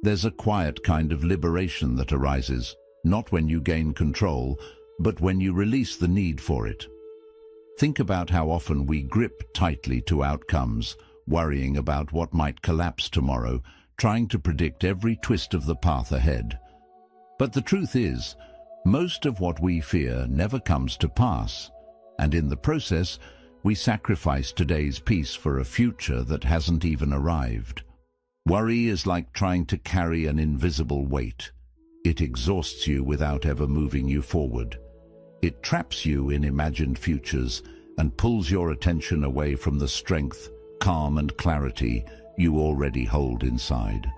There's a quiet kind of liberation that arises, not when you gain control, but when you release the need for it. Think about how often we grip tightly to outcomes, worrying about what might collapse tomorrow, trying to predict every twist of the path ahead. But the truth is, most of what we fear never comes to pass, and in the process, we sacrifice today's peace for a future that hasn't even arrived. Worry is like trying to carry an invisible weight. It exhausts you without ever moving you forward. It traps you in imagined futures and pulls your attention away from the strength, calm and clarity you already hold inside.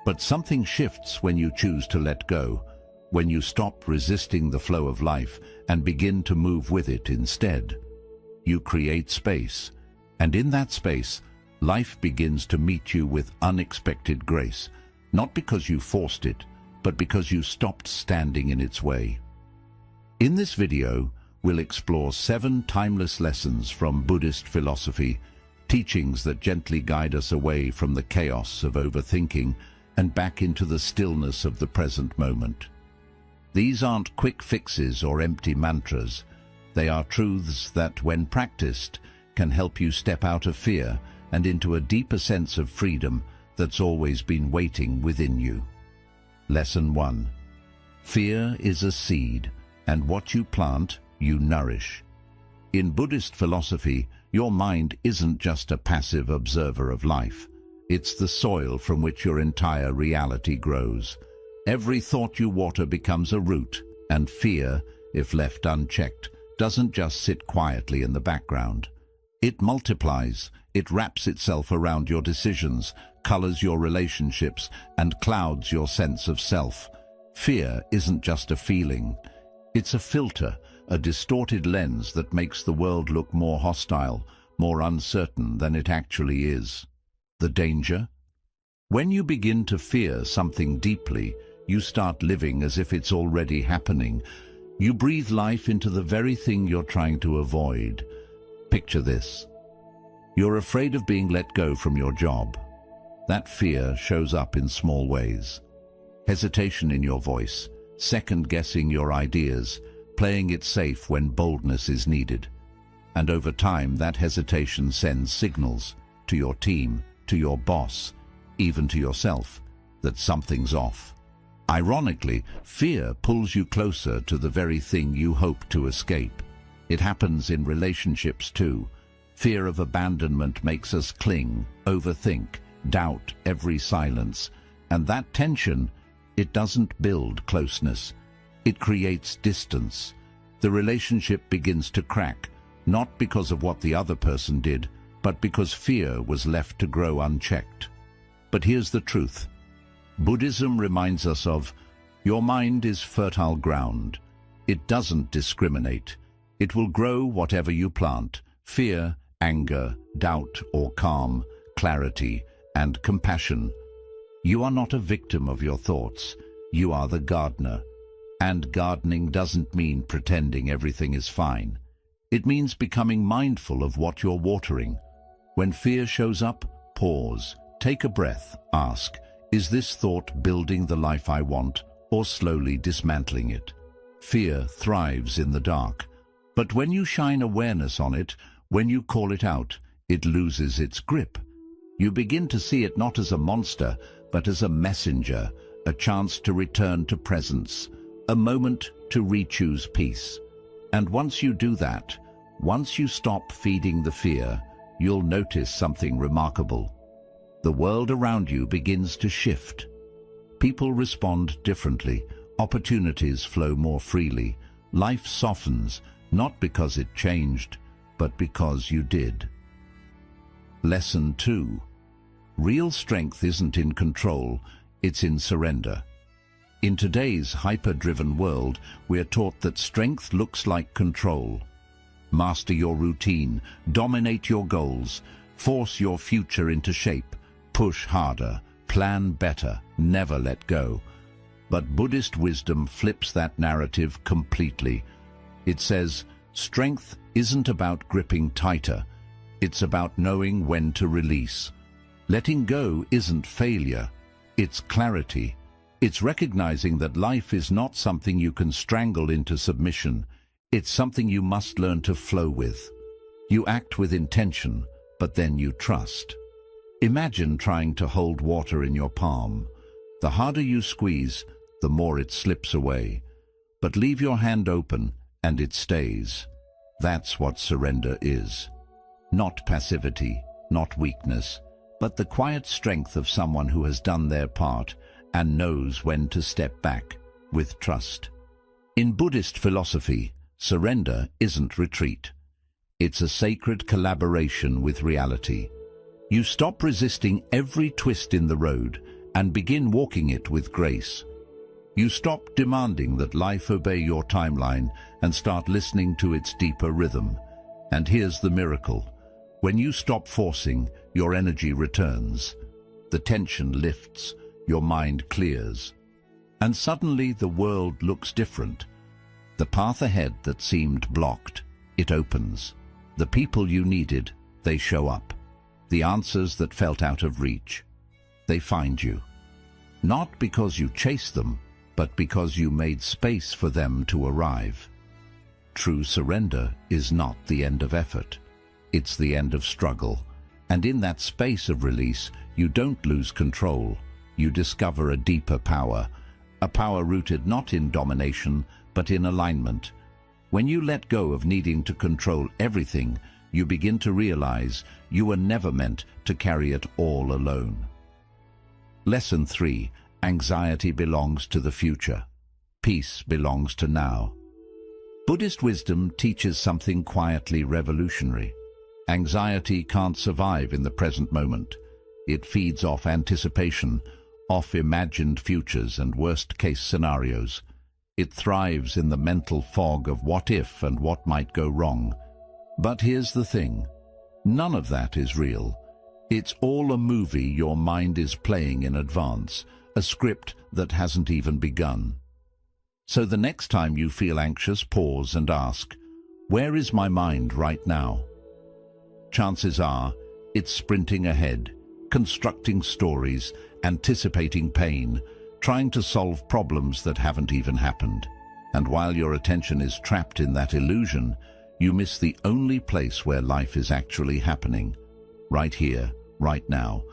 But something shifts when you choose to let go, when you stop resisting the flow of life and begin to move with it instead. You create space, and in that space, life begins to meet you with unexpected grace, not because you forced it, but because you stopped standing in its way. In this video, we'll explore 7 timeless lessons from Buddhist philosophy, teachings that gently guide us away from the chaos of overthinking and back into the stillness of the present moment. These aren't quick fixes or empty mantras. They are truths that, when practiced, can help you step out of fear and into a deeper sense of freedom that's always been waiting within you. Lesson 1. Fear is a seed, and what you plant, you nourish. In Buddhist philosophy, your mind isn't just a passive observer of life. It's the soil from which your entire reality grows. Every thought you water becomes a root, and fear, if left unchecked, doesn't just sit quietly in the background. It multiplies, it wraps itself around your decisions, colors your relationships, and clouds your sense of self. Fear isn't just a feeling. It's a filter, a distorted lens that makes the world look more hostile, more uncertain than it actually is. The danger? When you begin to fear something deeply, you start living as if it's already happening. You breathe life into the very thing you're trying to avoid. Picture this. You're afraid of being let go from your job. That fear shows up in small ways. Hesitation in your voice, second-guessing your ideas, playing it safe when boldness is needed. And over time, that hesitation sends signals to your team, to your boss, even to yourself, that something's off. Ironically, fear pulls you closer to the very thing you hope to escape. It happens in relationships too. Fear of abandonment makes us cling, overthink, doubt every silence. And that tension, it doesn't build closeness. It creates distance. The relationship begins to crack, not because of what the other person did, but because fear was left to grow unchecked. But here's the truth. Buddhism reminds us of, your mind is fertile ground. It doesn't discriminate. It will grow whatever you plant: fear, anger, doubt or calm, clarity and compassion. You are not a victim of your thoughts. You are the gardener. And gardening doesn't mean pretending everything is fine. It means becoming mindful of what you're watering. When fear shows up, pause, take a breath, ask, is this thought building the life I want, or slowly dismantling it? Fear thrives in the dark. But when you shine awareness on it, when you call it out, it loses its grip. You begin to see it not as a monster, but as a messenger, a chance to return to presence, a moment to re-choose peace. And once you do that, once you stop feeding the fear, you'll notice something remarkable. The world around you begins to shift. People respond differently, opportunities flow more freely, life softens, not because it changed, but because you did. Lesson 2. Real strength isn't in control, it's in surrender. In today's hyper-driven world, we're taught that strength looks like control. Master your routine, dominate your goals, force your future into shape, push harder, plan better, never let go. But Buddhist wisdom flips that narrative completely. It says, strength isn't about gripping tighter, it's about knowing when to release. Letting go isn't failure, It's clarity. It's recognizing that life is not something you can strangle into submission. It's something you must learn to flow with. You act with intention, but then you trust. Imagine trying to hold water in your palm. The harder you squeeze, the more it slips away. But leave your hand open, and it stays. That's what surrender is. Not passivity, not weakness, but the quiet strength of someone who has done their part and knows when to step back with trust. In Buddhist philosophy, surrender isn't retreat. It's a sacred collaboration with reality. You stop resisting every twist in the road and begin walking it with grace. You stop demanding that life obey your timeline and start listening to its deeper rhythm. And here's the miracle. When you stop forcing, your energy returns. The tension lifts, your mind clears. And suddenly the world looks different. The path ahead that seemed blocked, it opens. The people you needed, they show up. The answers that felt out of reach, they find you. Not because you chased them, but because you made space for them to arrive. True surrender is not the end of effort. It's the end of struggle. And in that space of release, you don't lose control. You discover a deeper power, a power rooted not in domination, but in alignment. When you let go of needing to control everything, you begin to realize you were never meant to carry it all alone. Lesson 3. Anxiety belongs to the future. Peace belongs to now. Buddhist wisdom teaches something quietly revolutionary. Anxiety can't survive in the present moment. It feeds off anticipation, off imagined futures and worst-case scenarios. It thrives in the mental fog of what if and what might go wrong. But here's the thing. None of that is real. It's all a movie your mind is playing in advance, a script that hasn't even begun. So the next time you feel anxious, pause and ask, where is my mind right now? Chances are, it's sprinting ahead, constructing stories, anticipating pain, trying to solve problems that haven't even happened. And while your attention is trapped in that illusion, you miss the only place where life is actually happening. Right here, right now.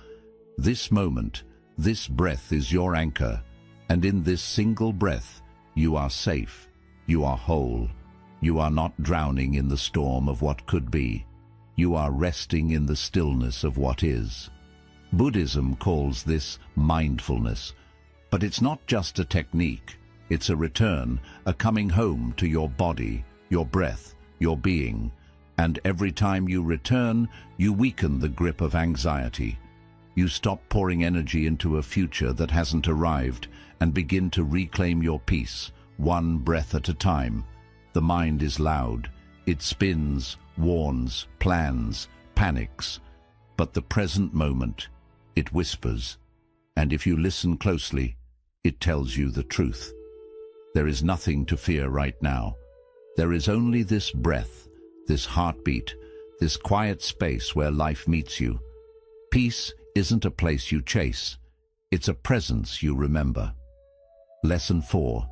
This moment, this breath is your anchor, and in this single breath, you are safe, you are whole, you are not drowning in the storm of what could be. You are resting in the stillness of what is. Buddhism calls this mindfulness, but it's not just a technique. It's a return, a coming home to your body, your breath, your being. And every time you return, you weaken the grip of anxiety. You stop pouring energy into a future that hasn't arrived and begin to reclaim your peace, one breath at a time. The mind is loud. It spins, warns, plans, panics. But the present moment, it whispers. And if you listen closely, it tells you the truth. There is nothing to fear right now. There is only this breath, this heartbeat, this quiet space where life meets you. Peace isn't a place you chase. It's a presence you remember. Lesson 4.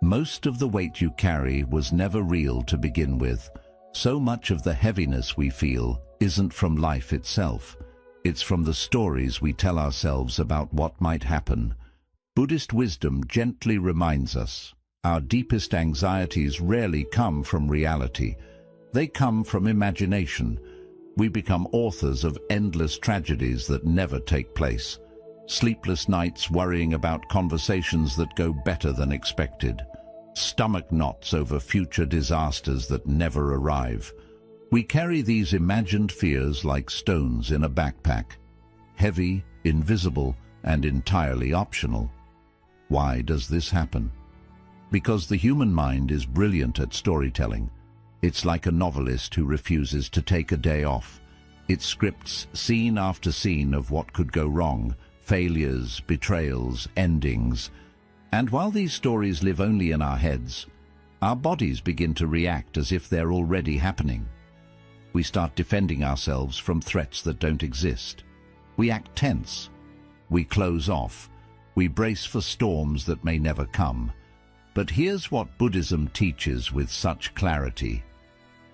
Most of the weight you carry was never real to begin with. So much of the heaviness we feel isn't from life itself. It's from the stories we tell ourselves about what might happen. Buddhist wisdom gently reminds us, our deepest anxieties rarely come from reality. They come from imagination. We become authors of endless tragedies that never take place. Sleepless nights worrying about conversations that go better than expected. Stomach knots over future disasters that never arrive. We carry these imagined fears like stones in a backpack. Heavy, invisible, and entirely optional. Why does this happen? Because the human mind is brilliant at storytelling. It's like a novelist who refuses to take a day off. It scripts scene after scene of what could go wrong, failures, betrayals, endings. And while these stories live only in our heads, our bodies begin to react as if they're already happening. We start defending ourselves from threats that don't exist. We act tense. We close off. We brace for storms that may never come. But here's what Buddhism teaches with such clarity.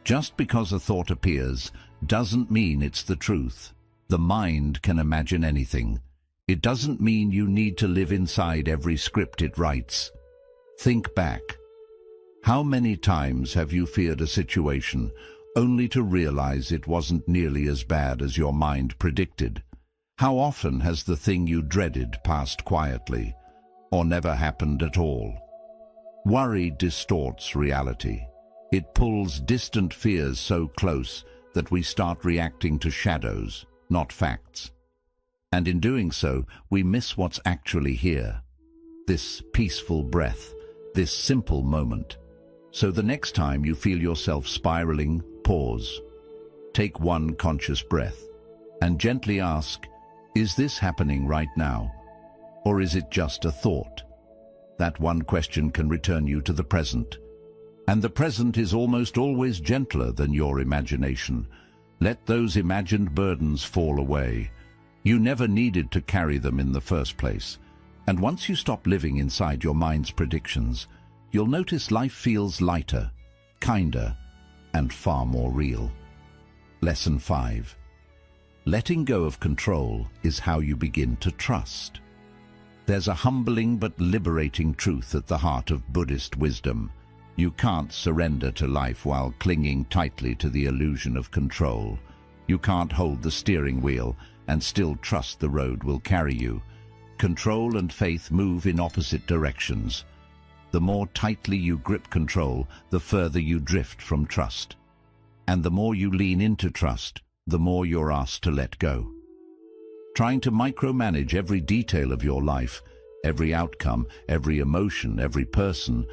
Just because a thought appears doesn't mean it's the truth. The mind can imagine anything. It doesn't mean you need to live inside every script it writes. Think back. How many times have you feared a situation only to realize it wasn't nearly as bad as your mind predicted? How often has the thing you dreaded passed quietly, or never happened at all? Worry distorts reality. It pulls distant fears so close that we start reacting to shadows, not facts. And in doing so, we miss what's actually here. This peaceful breath, this simple moment. So the next time you feel yourself spiraling, pause. Take one conscious breath and gently ask, is this happening right now? Or is it just a thought? That one question can return you to the present. And the present is almost always gentler than your imagination. Let those imagined burdens fall away. You never needed to carry them in the first place. And once you stop living inside your mind's predictions, you'll notice life feels lighter, kinder, and far more real. Lesson 5. Letting go of control is how you begin to trust. There's a humbling but liberating truth at the heart of Buddhist wisdom. You can't surrender to life while clinging tightly to the illusion of control. You can't hold the steering wheel and still trust the road will carry you. Control and faith move in opposite directions. The more tightly you grip control, the further you drift from trust. And the more you lean into trust, the more you're asked to let go. Trying to micromanage every detail of your life, every outcome, every emotion, every person,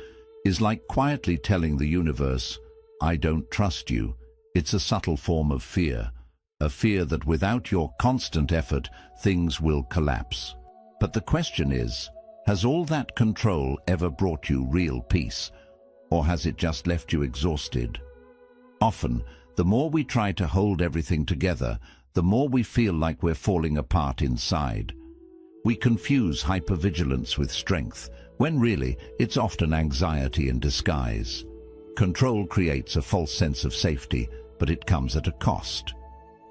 is like quietly telling the universe, I don't trust you. It's a subtle form of fear, a fear that without your constant effort, things will collapse. But the question is, has all that control ever brought you real peace, or has it just left you exhausted? Often, the more we try to hold everything together, the more we feel like we're falling apart inside. We confuse hypervigilance with strength, when really it's often anxiety in disguise. Control creates a false sense of safety, but it comes at a cost.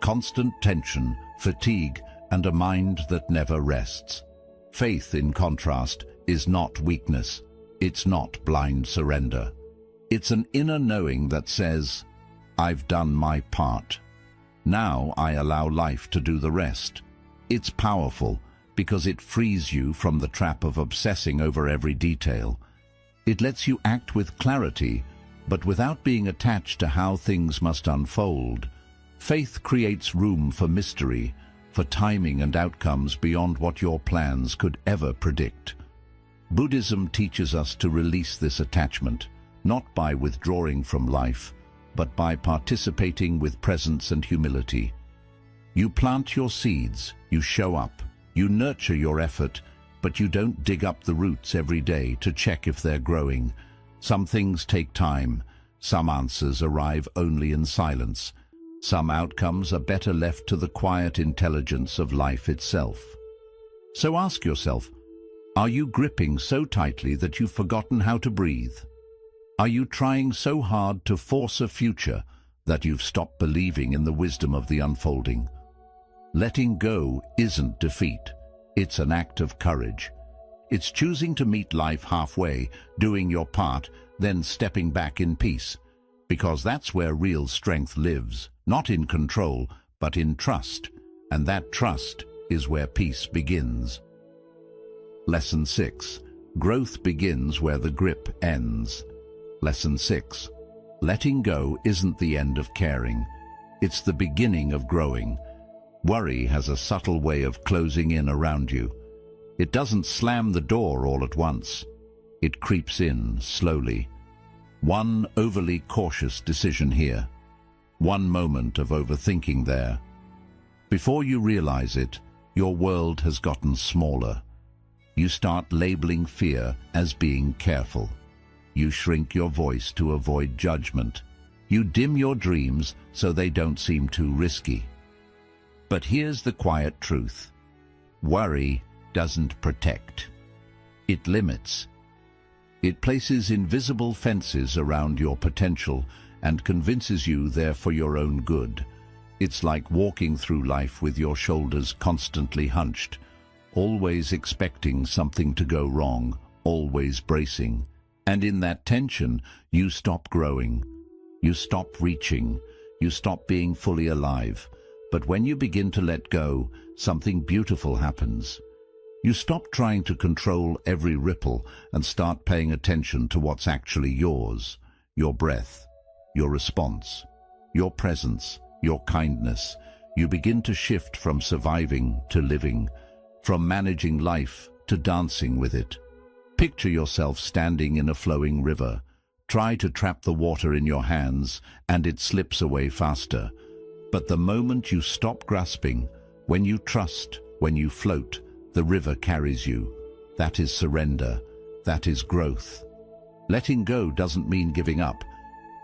Constant tension, fatigue, and a mind that never rests. Faith, in contrast, is not weakness. It's not blind surrender. It's an inner knowing that says, I've done my part. Now I allow life to do the rest. It's powerful because it frees you from the trap of obsessing over every detail. It lets you act with clarity, but without being attached to how things must unfold. Faith creates room for mystery, for timing and outcomes beyond what your plans could ever predict. Buddhism teaches us to release this attachment, not by withdrawing from life, but by participating with presence and humility. You plant your seeds, you show up, you nurture your effort, but you don't dig up the roots every day to check if they're growing. Some things take time, some answers arrive only in silence. Some outcomes are better left to the quiet intelligence of life itself. So ask yourself, are you gripping so tightly that you've forgotten how to breathe? Are you trying so hard to force a future that you've stopped believing in the wisdom of the unfolding? Letting go isn't defeat. It's an act of courage. It's choosing to meet life halfway, doing your part, then stepping back in peace. Because that's where real strength lives, not in control, but in trust. And that trust is where peace begins. Lesson 6. Growth begins where the grip ends. Lesson 6. Letting go isn't the end of caring. It's the beginning of growing. Worry has a subtle way of closing in around you. It doesn't slam the door all at once. It creeps in slowly. One overly cautious decision here. One moment of overthinking there. Before you realize it, your world has gotten smaller. You start labeling fear as being careful. You shrink your voice to avoid judgment. You dim your dreams so they don't seem too risky. But here's the quiet truth. Worry doesn't protect. It limits. It places invisible fences around your potential and convinces you they're for your own good. It's like walking through life with your shoulders constantly hunched, always expecting something to go wrong, always bracing. And in that tension, you stop growing. You stop reaching. You stop being fully alive. But when you begin to let go, something beautiful happens. You stop trying to control every ripple and start paying attention to what's actually yours. Your breath, your response, your presence, your kindness. You begin to shift from surviving to living, from managing life to dancing with it. Picture yourself standing in a flowing river. Try to trap the water in your hands and it slips away faster. But the moment you stop grasping, when you trust, when you float, the river carries you. That is surrender. That is growth. Letting go doesn't mean giving up.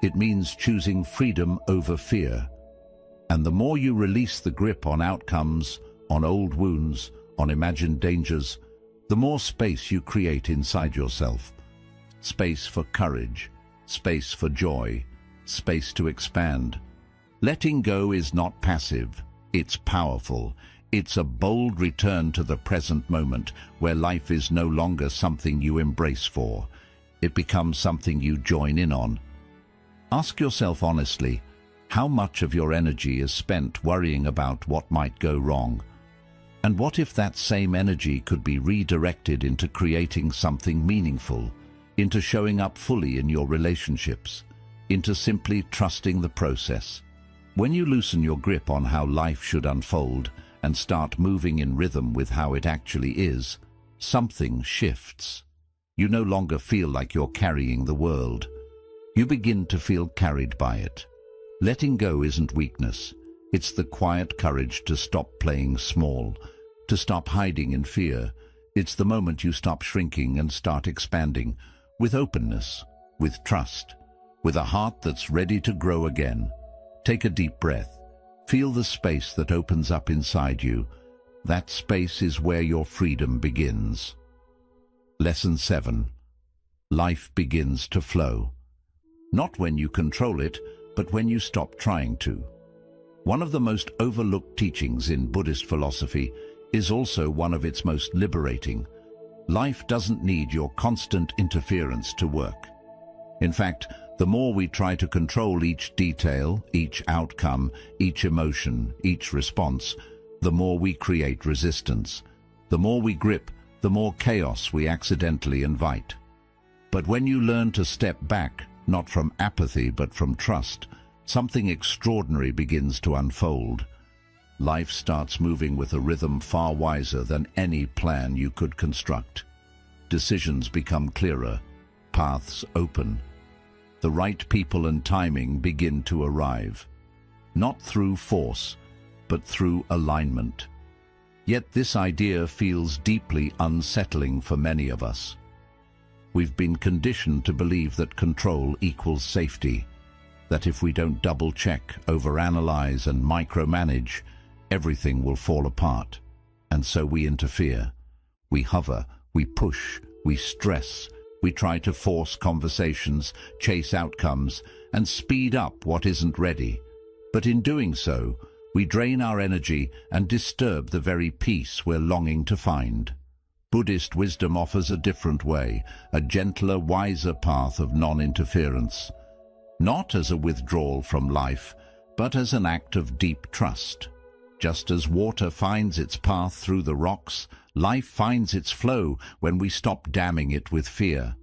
It means choosing freedom over fear. And the more you release the grip on outcomes, on old wounds, on imagined dangers, the more space you create inside yourself. Space for courage, space for joy, space to expand. Letting go is not passive. It's powerful. It's a bold return to the present moment, where life is no longer something you embrace for. It becomes something you join in on. Ask yourself honestly, how much of your energy is spent worrying about what might go wrong? And what if that same energy could be redirected into creating something meaningful, into showing up fully in your relationships, into simply trusting the process? When you loosen your grip on how life should unfold, and start moving in rhythm with how it actually is, something shifts. You no longer feel like you're carrying the world. You begin to feel carried by it. Letting go isn't weakness. It's the quiet courage to stop playing small, to stop hiding in fear. It's the moment you stop shrinking and start expanding, with openness, with trust, with a heart that's ready to grow again. Take a deep breath. Feel the space that opens up inside you. That space is where your freedom begins. Lesson 7. Life begins to flow. Not when you control it, but when you stop trying to. One of the most overlooked teachings in Buddhist philosophy is also one of its most liberating. Life doesn't need your constant interference to work. In fact, the more we try to control each detail, each outcome, each emotion, each response, the more we create resistance. The more we grip, the more chaos we accidentally invite. But when you learn to step back, not from apathy but from trust, something extraordinary begins to unfold. Life starts moving with a rhythm far wiser than any plan you could construct. Decisions become clearer, paths open. The right people and timing begin to arrive, not through force, but through alignment. Yet this idea feels deeply unsettling for many of us. We've been conditioned to believe that control equals safety, that if we don't double-check, overanalyze, and micromanage, everything will fall apart. And so we interfere. We hover, we push, we stress. We try to force conversations, chase outcomes, and speed up what isn't ready. But in doing so, we drain our energy and disturb the very peace we're longing to find. Buddhist wisdom offers a different way, a gentler, wiser path of non-interference. Not as a withdrawal from life, but as an act of deep trust. Just as water finds its path through the rocks, life finds its flow when we stop damming it with fear.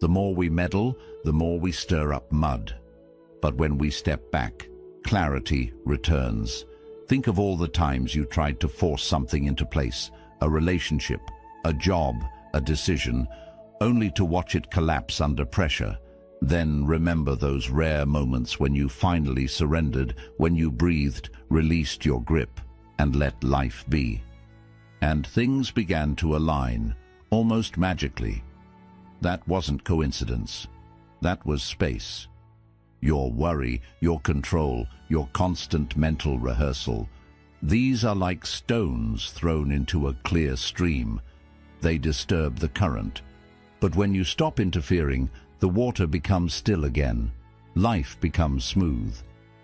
The more we meddle, the more we stir up mud. But when we step back, clarity returns. Think of all the times you tried to force something into place, a relationship, a job, a decision, only to watch it collapse under pressure. Then remember those rare moments when you finally surrendered, when you breathed, released your grip, and let life be. And things began to align, almost magically. That wasn't coincidence. That was space. Your worry, your control, your constant mental rehearsal, These are like stones thrown into a clear stream. They disturb the current. But when you stop interfering, the water becomes still again. Life becomes smooth.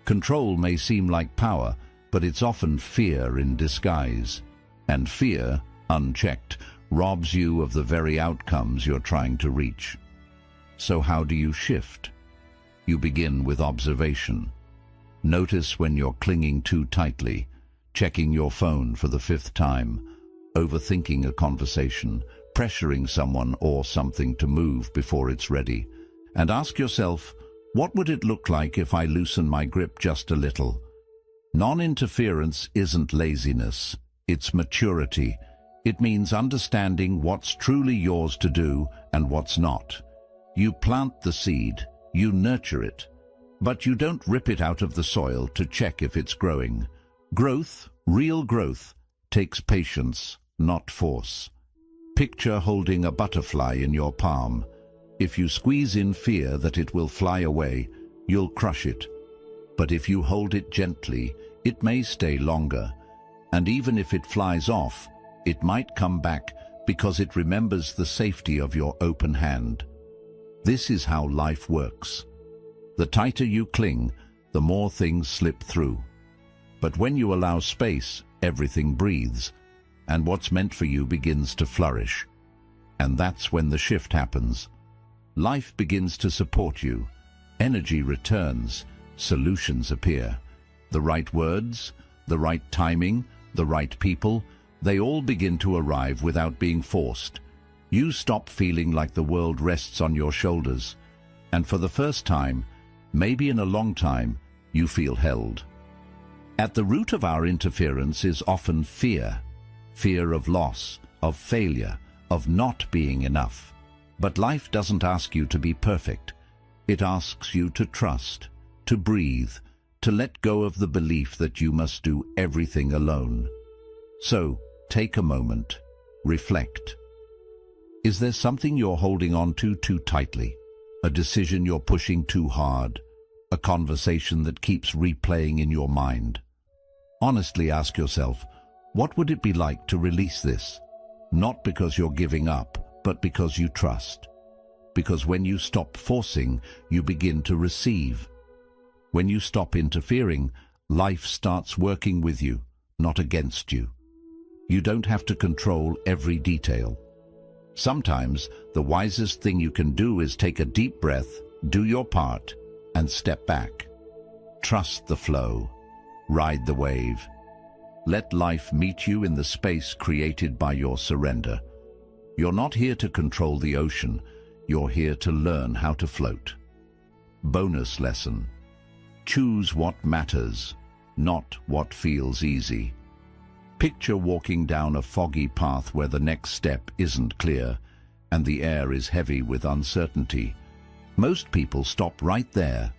Control may seem like power, but it's often fear in disguise. And fear, unchecked, robs you of the very outcomes you're trying to reach. So how do you shift? You begin with observation. Notice when you're clinging too tightly, checking your phone for the 5th time, overthinking a conversation, pressuring someone or something to move before it's ready. And ask yourself, what would it look like if I loosen my grip just a little? Non-interference isn't laziness, it's maturity. It means understanding what's truly yours to do and what's not. You plant the seed, you nurture it, but you don't rip it out of the soil to check if it's growing. Growth, real growth, takes patience, not force. Picture holding a butterfly in your palm. If you squeeze in fear that it will fly away, you'll crush it. But if you hold it gently, it may stay longer. And even if it flies off, it might come back because it remembers the safety of your open hand. This is how life works. The tighter you cling, the more things slip through. But when you allow space, everything breathes, and what's meant for you begins to flourish. And that's when the shift happens. Life begins to support you. Energy returns, solutions appear. The right words, the right timing, the right people, they all begin to arrive without being forced. You stop feeling like the world rests on your shoulders, and for the first time, maybe in a long time, you feel held. At the root of our interference is often fear. Fear of loss, of failure, of not being enough. But life doesn't ask you to be perfect. It asks you to trust, to breathe, to let go of the belief that you must do everything alone. So, take a moment, reflect. Is there something you're holding on to too tightly? A decision you're pushing too hard? A conversation that keeps replaying in your mind? Honestly ask yourself, what would it be like to release this? Not because you're giving up, but because you trust. Because when you stop forcing, you begin to receive. When you stop interfering, life starts working with you, not against you. You don't have to control every detail. Sometimes, the wisest thing you can do is take a deep breath, do your part, and step back. Trust the flow. Ride the wave. Let life meet you in the space created by your surrender. You're not here to control the ocean. You're here to learn how to float. Bonus lesson. Choose what matters, not what feels easy. Picture walking down a foggy path where the next step isn't clear and the air is heavy with uncertainty. Most people stop right there.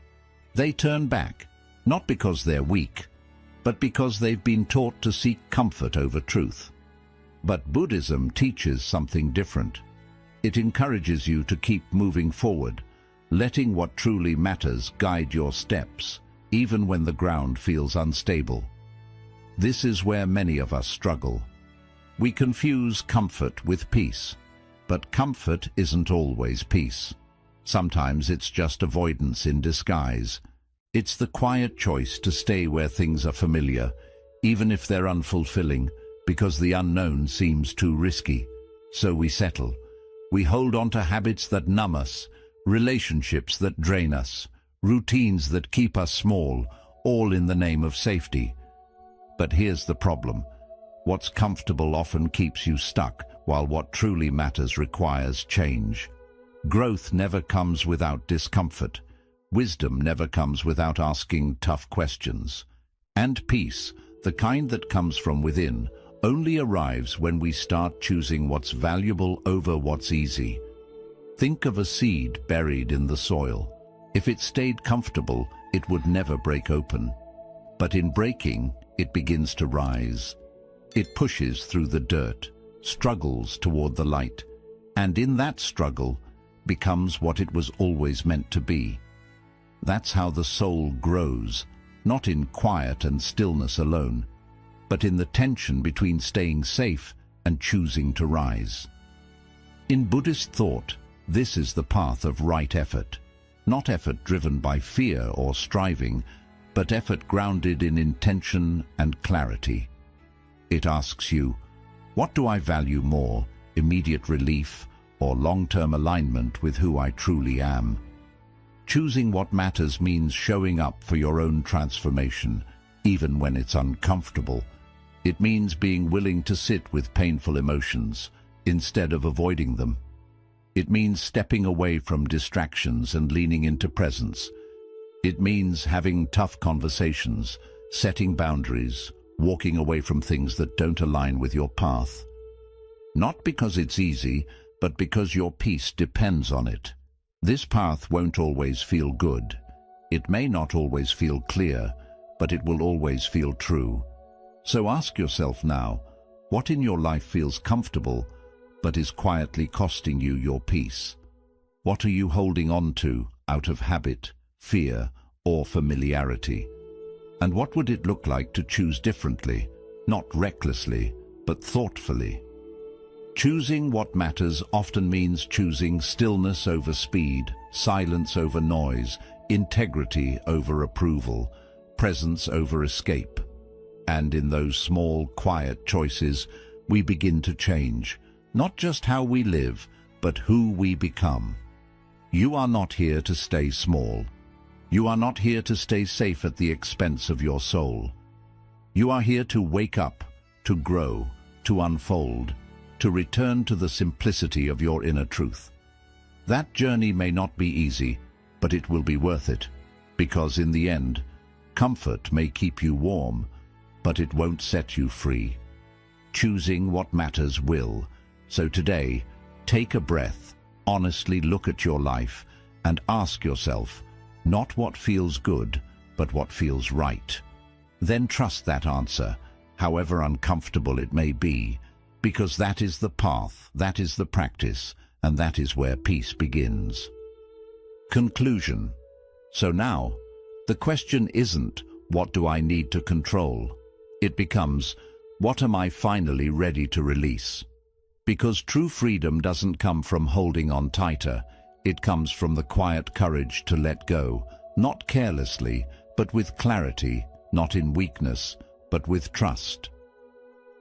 They turn back, not because they're weak, but because they've been taught to seek comfort over truth. But Buddhism teaches something different. It encourages you to keep moving forward, letting what truly matters guide your steps, even when the ground feels unstable. This is where many of us struggle. We confuse comfort with peace, but comfort isn't always peace. Sometimes it's just avoidance in disguise. It's the quiet choice to stay where things are familiar, even if they're unfulfilling, because the unknown seems too risky. So we settle. We hold on to habits that numb us, relationships that drain us, routines that keep us small, all in the name of safety. But here's the problem. What's comfortable often keeps you stuck, while what truly matters requires change. Growth never comes without discomfort. Wisdom never comes without asking tough questions. And peace, the kind that comes from within, only arrives when we start choosing what's valuable over what's easy. Think of a seed buried in the soil. If it stayed comfortable, it would never break open. But in breaking, it begins to rise. It pushes through the dirt, struggles toward the light, and in that struggle becomes what it was always meant to be. That's how the soul grows, not in quiet and stillness alone, but in the tension between staying safe and choosing to rise. In Buddhist thought, this is the path of right effort, not effort driven by fear or striving, but effort grounded in intention and clarity. It asks you, what do I value more, immediate relief or long-term alignment with who I truly am? Choosing what matters means showing up for your own transformation, even when it's uncomfortable. It means being willing to sit with painful emotions instead of avoiding them. It means stepping away from distractions and leaning into presence. It means having tough conversations, setting boundaries, walking away from things that don't align with your path. Not because it's easy, but because your peace depends on it. This path won't always feel good. It may not always feel clear, but it will always feel true. So ask yourself now, what in your life feels comfortable, but is quietly costing you your peace? What are you holding on to out of habit, fear, or familiarity? And what would it look like to choose differently, not recklessly, but thoughtfully? Choosing what matters often means choosing stillness over speed, silence over noise, integrity over approval, presence over escape. And in those small, quiet choices, we begin to change, not just how we live, but who we become. You are not here to stay small. You are not here to stay safe at the expense of your soul. You are here to wake up, to grow, to unfold, to return to the simplicity of your inner truth. That journey may not be easy, but it will be worth it, because in the end, comfort may keep you warm, but it won't set you free. Choosing what matters will. So today, take a breath, honestly look at your life, and ask yourself, not what feels good, but what feels right. Then trust that answer, however uncomfortable it may be, because that is the path, that is the practice, and that is where peace begins. Conclusion. So now, the question isn't, what do I need to control? It becomes, what am I finally ready to release? Because true freedom doesn't come from holding on tighter, it comes from the quiet courage to let go, not carelessly, but with clarity, not in weakness, but with trust.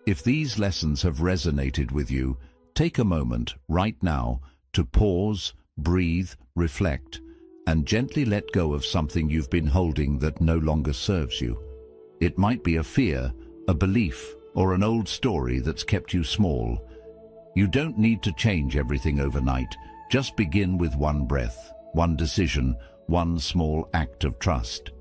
If these lessons have resonated with you, take a moment right now to pause, breathe, reflect, and gently let go of something you've been holding that no longer serves you. It might be a fear, a belief, or an old story that's kept you small. You don't need to change everything overnight. Just begin with one breath, one decision, one small act of trust.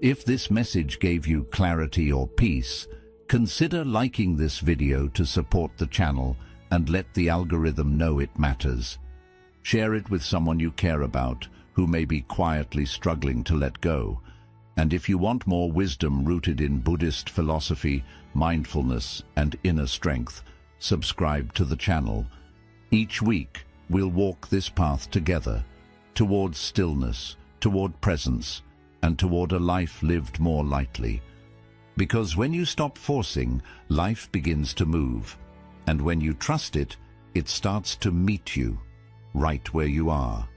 If this message gave you clarity or peace, consider liking this video to support the channel and let the algorithm know it matters. Share it with someone you care about who may be quietly struggling to let go. And if you want more wisdom rooted in Buddhist philosophy, mindfulness, and inner strength, subscribe to the channel. Each week, we'll walk this path together, towards stillness, toward presence, and toward a life lived more lightly. Because when you stop forcing, life begins to move. And when you trust it, it starts to meet you, right where you are.